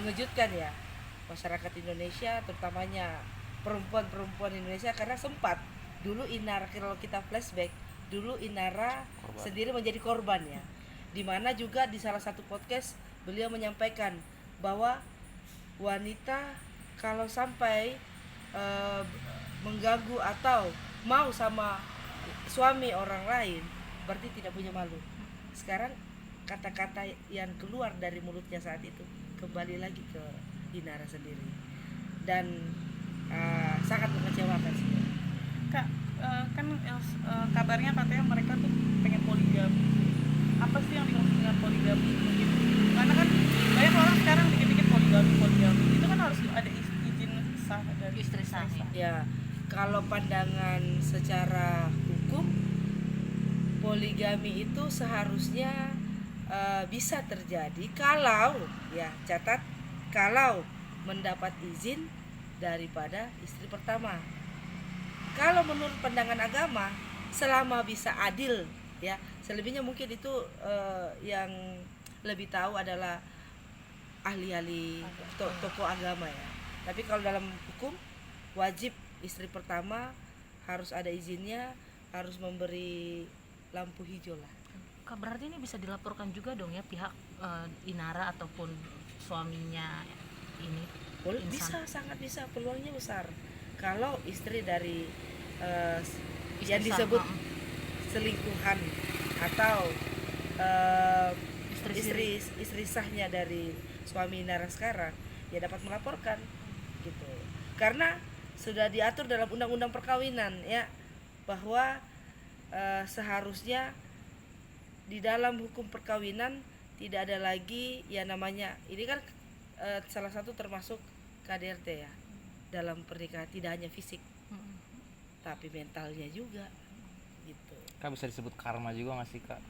mengejutkan ya masyarakat Indonesia, terutamanya perempuan-perempuan Indonesia, karena sempat dulu Inara, kalau kita flashback dulu Inara sendiri menjadi korban ya, dimana juga di salah satu podcast beliau menyampaikan bahwa wanita kalau sampai mengganggu atau mau sama suami orang lain berarti tidak punya malu. Sekarang kata-kata yang keluar dari mulutnya saat itu kembali lagi ke Inara sendiri dan sangat mengecewakan sih. Kak, kan kabarnya katanya mereka tuh pengen poligami. Apa sih yang dimaksud dengan poligami mungkin? Karena kan banyak orang sekarang dikit-dikit poligami. Itu kan harus ada izin sah dari Istri sah. Ya, kalau pandangan secara hukum poligami itu seharusnya bisa terjadi kalau, ya catat, kalau mendapat izin daripada istri pertama. Kalau menurut pandangan agama, selama bisa adil ya, selebihnya mungkin itu yang lebih tahu adalah ahli-ahli tokoh agama ya. Tapi kalau dalam hukum wajib istri pertama harus ada izinnya, harus memberi lampu hijau lah. Kak, berarti ini bisa dilaporkan juga dong ya pihak Inara ataupun suaminya ini? Bisa, sangat bisa, peluangnya besar. Kalau istri dari yang Istri disebut sah, selingkuhan atau istri sahnya dari suami Inara sekarang, ya dapat melaporkan gitu. Karena sudah diatur dalam undang-undang perkawinan ya, bahwa seharusnya di dalam hukum perkawinan tidak ada lagi ya namanya, ini kan salah satu termasuk KDRT ya, dalam pernikahan tidak hanya fisik tapi mentalnya juga gitu. Kak, bisa disebut karma juga nggak sih Kak?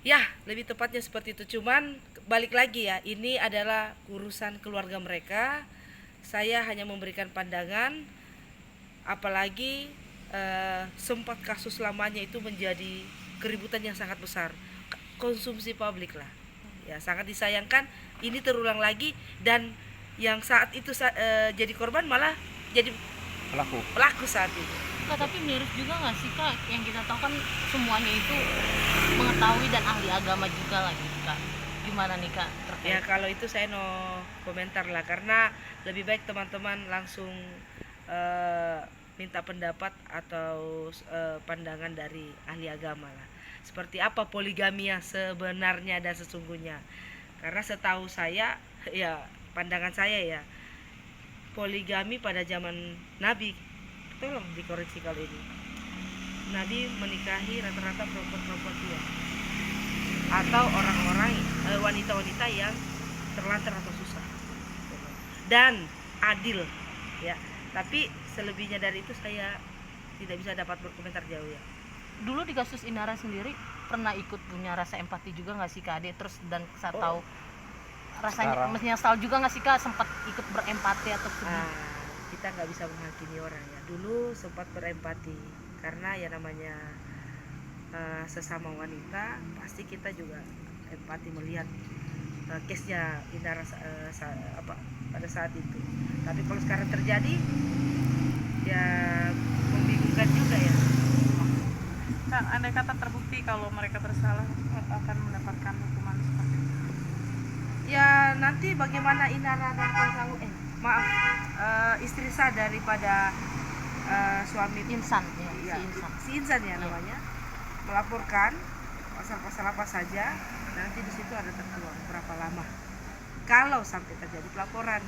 Ya, lebih tepatnya seperti itu. Cuman balik lagi ya, ini adalah urusan keluarga mereka. Saya hanya memberikan pandangan, apalagi sempat kasus lamanya itu menjadi keributan yang sangat besar, konsumsi publik lah ya, sangat disayangkan ini terulang lagi, dan yang saat itu jadi korban malah jadi pelaku saat ini. Kak, tapi mirip juga nggak sih Kak, yang kita tahu kan semuanya itu mengetahui dan ahli agama juga lagi Kak, gimana nih Kak terkait? Ya kalau itu saya no komentar lah, karena lebih baik teman-teman langsung minta pendapat atau pandangan dari ahli agama lah, seperti apa poligami yang sebenarnya dan sesungguhnya. Karena setahu saya ya, pandangan saya ya, poligami pada zaman Nabi, tolong dikoreksi kalau ini, Nabi menikahi rata-rata perempuan-perempuan tua atau orang-orang wanita-wanita yang terlantar atau susah dan adil ya. Tapi selebihnya dari itu saya tidak bisa dapat berkomentar jauh ya. Dulu di kasus Inara sendiri pernah ikut punya rasa empati juga nggak sih Kak Ade? Terus dan saya tahu rasanya menyesal juga nggak sih Kak, sempat ikut berempati atau sedih? Kita nggak bisa menghakimi orang ya. Dulu sempat berempati karena ya namanya sesama wanita, pasti kita juga empati melihat case-nya Inara pada saat itu. Tapi kalau sekarang terjadi ya membingungkan juga ya. Kak, andai kata terbukti kalau mereka bersalah, akan mendapatkan hukuman seperti itu? Ya nanti bagaimana Inara dan istri sah daripada suami Insan ya, si Insan ya namanya, melaporkan pasal-pasal apa saja, nanti di situ ada tertuang berapa lama kalau sampai terjadi pelaporan.